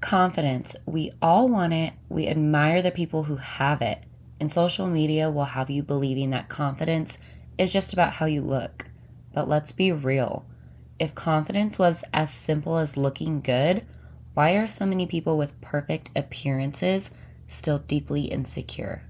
Confidence. We all want it. We admire the people who have it. And social media will have you believing that confidence is just about how you look. But let's be real. If confidence was as simple as looking good, why are so many people with perfect appearances still deeply insecure?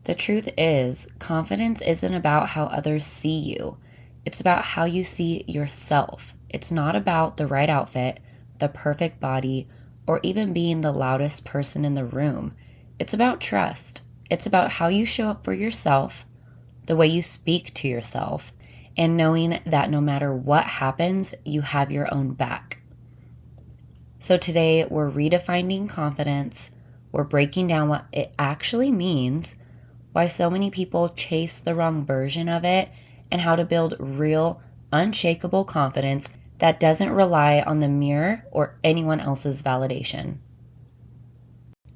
The truth is, confidence isn't about how others see you. It's about how you see yourself. It's not about the right outfit, the perfect body, or even being the loudest person in the room. It's about trust. It's about how you show up for yourself, the way you speak to yourself, and knowing that no matter what happens, you have your own back. So today, we're redefining confidence. We're breaking down what it actually means, why so many people chase the wrong version of it, and how to build real, unshakable confidence that doesn't rely on the mirror or anyone else's validation.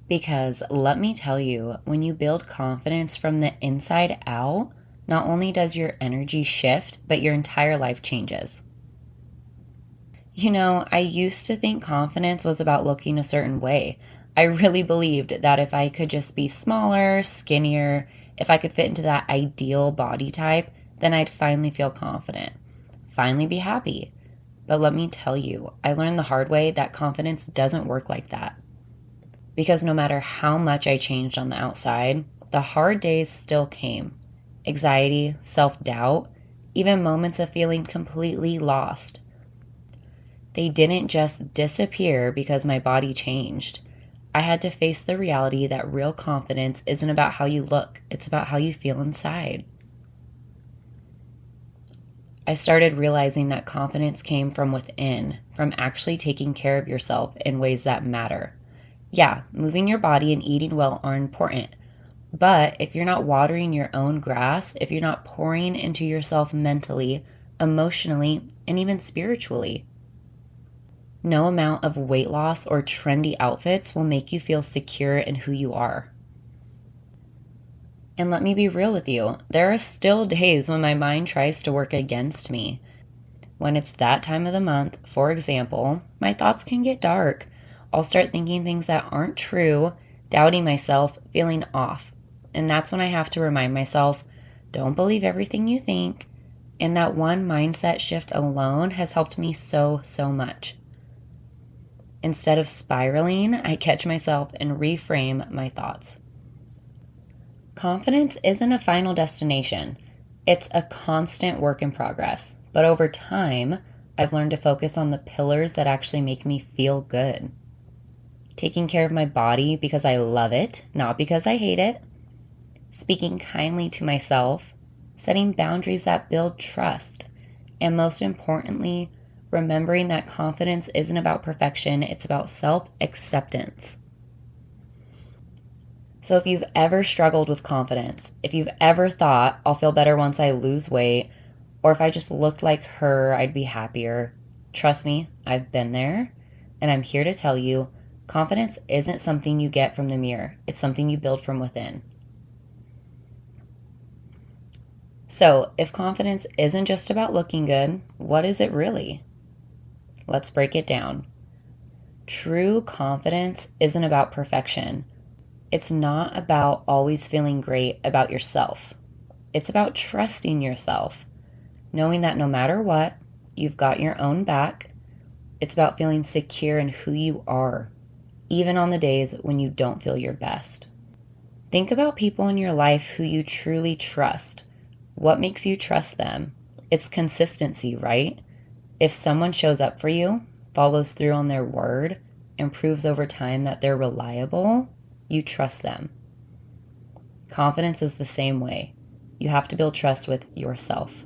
Because let me tell you, when you build confidence from the inside out, not only does your energy shift, but your entire life changes. You know, I used to think confidence was about looking a certain way. I really believed that if I could just be smaller, skinnier, if I could fit into that ideal body type, then I'd finally feel confident, finally be happy. But let me tell you, I learned the hard way that confidence doesn't work like that. Because no matter how much I changed on the outside, the hard days still came. Anxiety, self-doubt, even moments of feeling completely lost. They didn't just disappear because my body changed. I had to face the reality that real confidence isn't about how you look, it's about how you feel inside. I started realizing that confidence came from within, from actually taking care of yourself in ways that matter. Yeah, moving your body and eating well are important. But if you're not watering your own grass, if you're not pouring into yourself mentally, emotionally, and even spiritually, no amount of weight loss or trendy outfits will make you feel secure in who you are. And let me be real with you, there are still days when my mind tries to work against me. When it's that time of the month, for example, my thoughts can get dark. I'll start thinking things that aren't true, doubting myself, feeling off. And that's when I have to remind myself, don't believe everything you think. And that one mindset shift alone has helped me so much. Instead of spiraling, I catch myself and reframe my thoughts. Confidence isn't a final destination. It's a constant work in progress. But over time, I've learned to focus on the pillars that actually make me feel good. Taking care of my body because I love it, not because I hate it. Speaking kindly to myself, setting boundaries that build trust, and most importantly, remembering that confidence isn't about perfection, it's about self-acceptance. So if you've ever struggled with confidence, if you've ever thought, I'll feel better once I lose weight, or if I just looked like her, I'd be happier, trust me, I've been there, and I'm here to tell you, confidence isn't something you get from the mirror, it's something you build from within. So, if confidence isn't just about looking good, what is it really? Let's break it down. True confidence isn't about perfection. It's not about always feeling great about yourself. It's about trusting yourself, knowing that no matter what, you've got your own back. It's about feeling secure in who you are, even on the days when you don't feel your best. Think about people in your life who you truly trust. What makes you trust them? It's consistency, right? If someone shows up for you, follows through on their word, and proves over time that they're reliable, you trust them. Confidence is the same way. You have to build trust with yourself.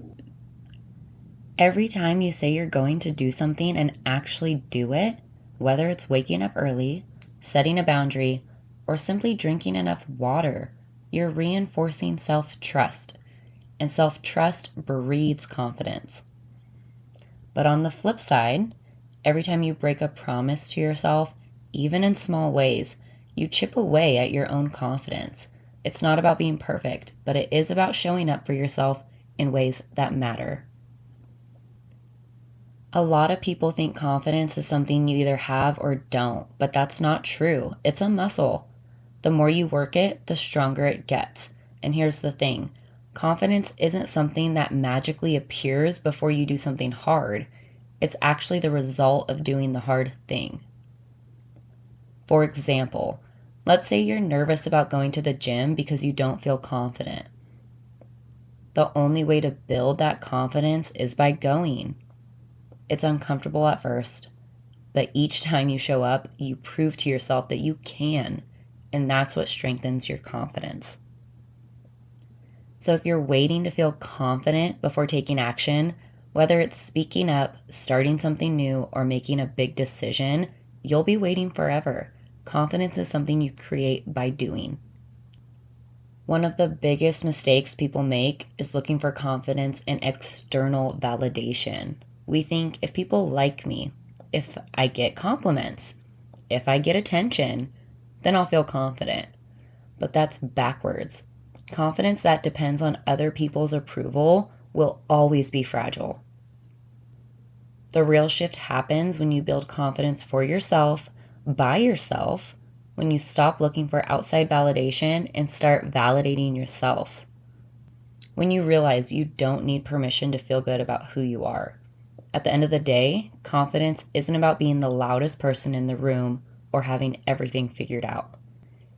Every time you say you're going to do something and actually do it, whether it's waking up early, setting a boundary, or simply drinking enough water, you're reinforcing self-trust. And self-trust breeds confidence. But on the flip side, every time you break a promise to yourself, even in small ways, you chip away at your own confidence. It's not about being perfect, but it is about showing up for yourself in ways that matter. A lot of people think confidence is something you either have or don't, but that's not true. It's a muscle. The more you work it, the stronger it gets. And here's the thing, confidence isn't something that magically appears before you do something hard. It's actually the result of doing the hard thing. For example, let's say you're nervous about going to the gym because you don't feel confident. The only way to build that confidence is by going. It's uncomfortable at first, but each time you show up, you prove to yourself that you can, and that's what strengthens your confidence. So if you're waiting to feel confident before taking action, whether it's speaking up, starting something new, or making a big decision, you'll be waiting forever. Confidence is something you create by doing. One of the biggest mistakes people make is looking for confidence in external validation. We think if people like me, if I get compliments, if I get attention, then I'll feel confident. But that's backwards. Confidence that depends on other people's approval will always be fragile. The real shift happens when you build confidence for yourself, by yourself, when you stop looking for outside validation and start validating yourself. When you realize you don't need permission to feel good about who you are. At the end of the day, confidence isn't about being the loudest person in the room or having everything figured out.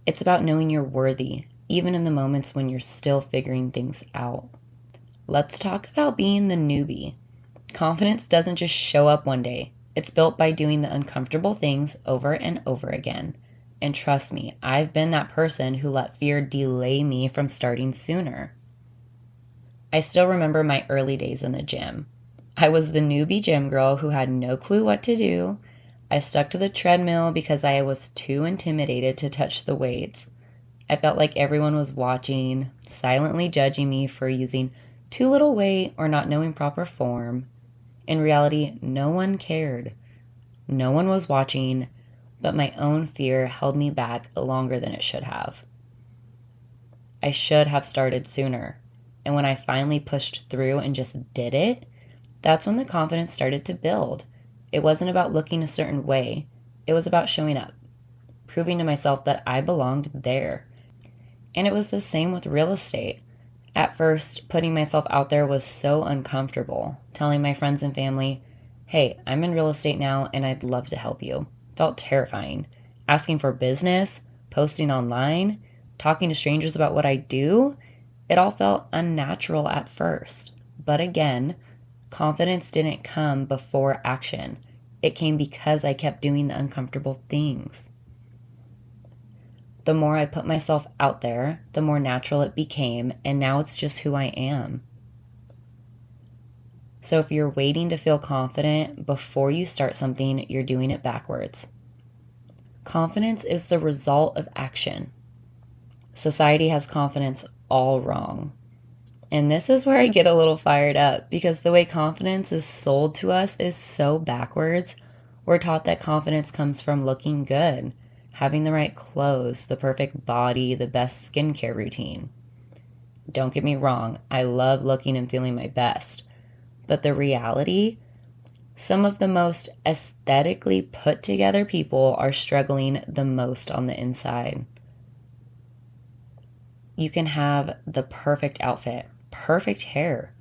It's about knowing you're worthy, even in the moments when you're still figuring things out. Let's talk about being the newbie. Confidence doesn't just show up one day. It's built by doing the uncomfortable things over and over again. And trust me, I've been that person who let fear delay me from starting sooner. I still remember my early days in the gym. I was the newbie gym girl who had no clue what to do. I stuck to the treadmill because I was too intimidated to touch the weights. I felt like everyone was watching, silently judging me for using too little weight or not knowing proper form. In reality, no one cared. No one was watching, but my own fear held me back longer than it should have. I should have started sooner. And when I finally pushed through and just did it, that's when the confidence started to build. It wasn't about looking a certain way. It was about showing up, proving to myself that I belonged there. And it was the same with real estate. At first, putting myself out there was so uncomfortable. Telling my friends and family, hey, I'm in real estate now and I'd love to help you, felt terrifying. Asking for business, posting online, talking to strangers about what I do, it all felt unnatural at first. But again, confidence didn't come before action. It came because I kept doing the uncomfortable things. The more I put myself out there, the more natural it became, and now it's just who I am. So if you're waiting to feel confident before you start something, you're doing it backwards. Confidence is the result of action. Society has confidence all wrong. And this is where I get a little fired up because the way confidence is sold to us is so backwards. We're taught that confidence comes from looking good, having the right clothes, the perfect body, the best skincare routine. Don't get me wrong, I love looking and feeling my best. But the reality, some of the most aesthetically put together people are struggling the most on the inside. You can have the perfect outfit, perfect hair,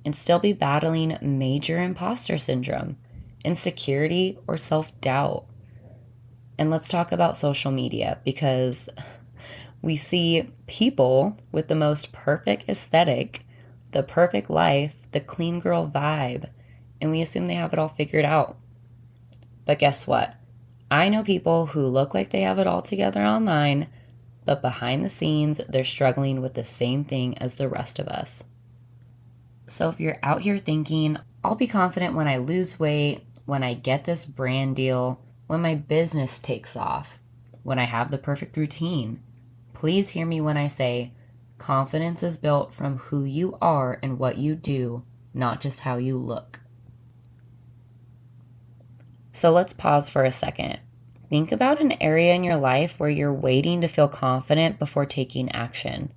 and still be battling major imposter syndrome, insecurity, or self-doubt. And let's talk about social media because we see people with the most perfect aesthetic, the perfect life, the clean girl vibe, and we assume they have it all figured out. But guess what? I know people who look like they have it all together online, but behind the scenes, they're struggling with the same thing as the rest of us. So if you're out here thinking, I'll be confident when I lose weight, when I get this brand deal, when my business takes off, when I have the perfect routine, please hear me when I say, confidence is built from who you are and what you do, not just how you look. So let's pause for a second. Think about an area in your life where you're waiting to feel confident before taking action.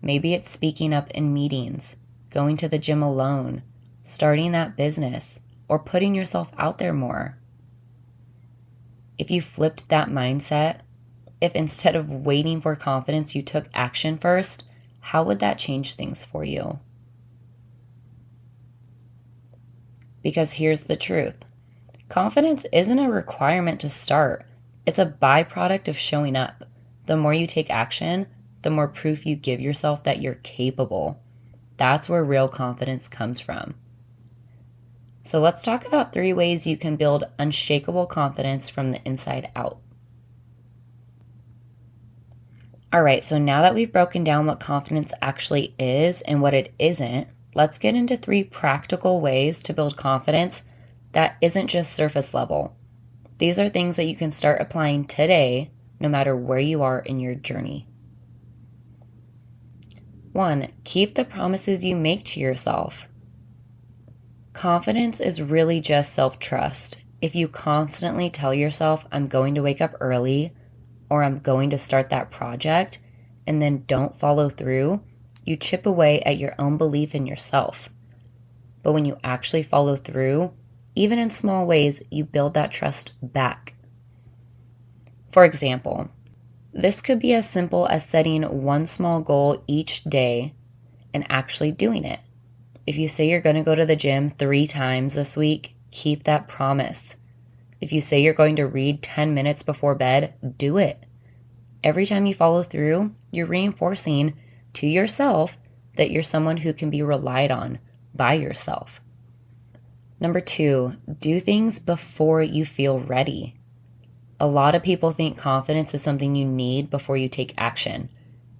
Maybe it's speaking up in meetings, going to the gym alone, starting that business, or putting yourself out there more? If you flipped that mindset, if instead of waiting for confidence, you took action first, how would that change things for you? Because here's the truth. Confidence isn't a requirement to start. It's a byproduct of showing up. The more you take action, the more proof you give yourself that you're capable. That's where real confidence comes from. So let's talk about 3 ways you can build unshakable confidence from the inside out. All right, so now that we've broken down what confidence actually is and what it isn't, let's get into 3 practical ways to build confidence that isn't just surface level. These are things that you can start applying today, no matter where you are in your journey. 1, keep the promises you make to yourself. Confidence is really just self-trust. If you constantly tell yourself, I'm going to wake up early, or I'm going to start that project, and then don't follow through, you chip away at your own belief in yourself. But when you actually follow through, even in small ways, you build that trust back. For example, this could be as simple as setting one small goal each day and actually doing it. If you say you're going to go to the gym 3 times this week, keep that promise. If you say you're going to read 10 minutes before bed, do it. Every time you follow through, you're reinforcing to yourself that you're someone who can be relied on by yourself. Number 2, do things before you feel ready. A lot of people think confidence is something you need before you take action,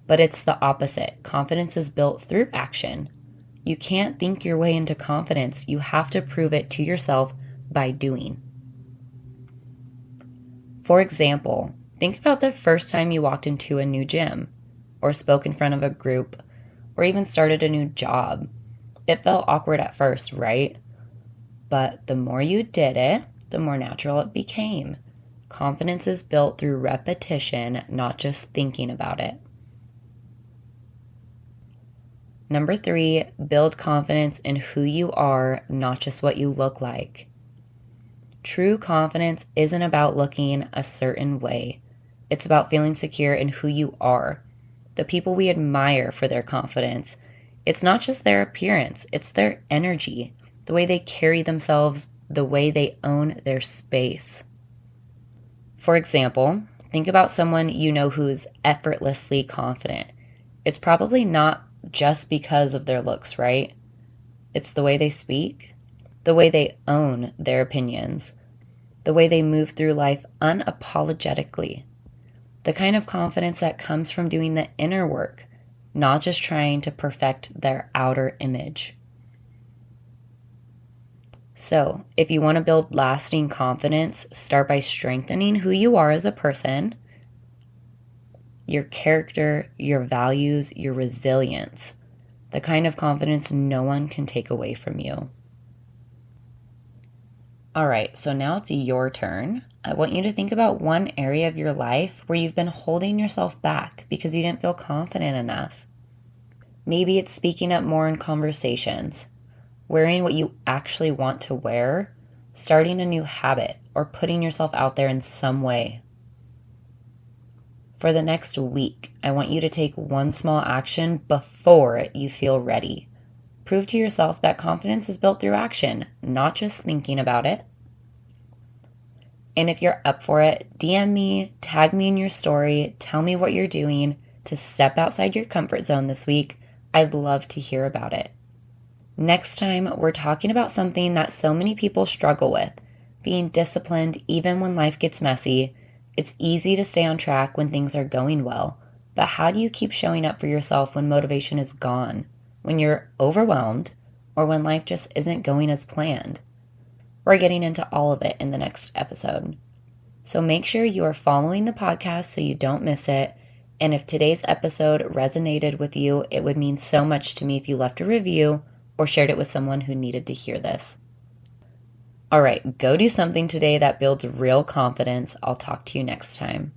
but it's the opposite. Confidence is built through action. You can't think your way into confidence. You have to prove it to yourself by doing. For example, think about the first time you walked into a new gym, or spoke in front of a group, or even started a new job. It felt awkward at first, right? But the more you did it, the more natural it became. Confidence is built through repetition, not just thinking about it. Number 3, build confidence in who you are, not just what you look like. True confidence isn't about looking a certain way. It's about feeling secure in who you are. The people we admire for their confidence, it's not just their appearance, it's their energy, the way they carry themselves, the way they own their space. For example, think about someone you know who's effortlessly confident. It's probably not just because of their looks, right? It's the way they speak, the way they own their opinions, the way they move through life unapologetically, the kind of confidence that comes from doing the inner work, not just trying to perfect their outer image. So, if you want to build lasting confidence, start by strengthening who you are as a person, your character, your values, your resilience, the kind of confidence no one can take away from you. All right, so now it's your turn. I want you to think about one area of your life where you've been holding yourself back because you didn't feel confident enough. Maybe it's speaking up more in conversations, wearing what you actually want to wear, starting a new habit, or putting yourself out there in some way. For the next week, I want you to take one small action before you feel ready. Prove to yourself that confidence is built through action, not just thinking about it. And if you're up for it, DM me, tag me in your story, tell me what you're doing to step outside your comfort zone this week. I'd love to hear about it. Next time, we're talking about something that so many people struggle with, being disciplined even when life gets messy. It's easy to stay on track when things are going well, but how do you keep showing up for yourself when motivation is gone, when you're overwhelmed, or when life just isn't going as planned? We're getting into all of it in the next episode. So make sure you are following the podcast so you don't miss it. And if today's episode resonated with you, it would mean so much to me if you left a review or shared it with someone who needed to hear this. All right, go do something today that builds real confidence. I'll talk to you next time.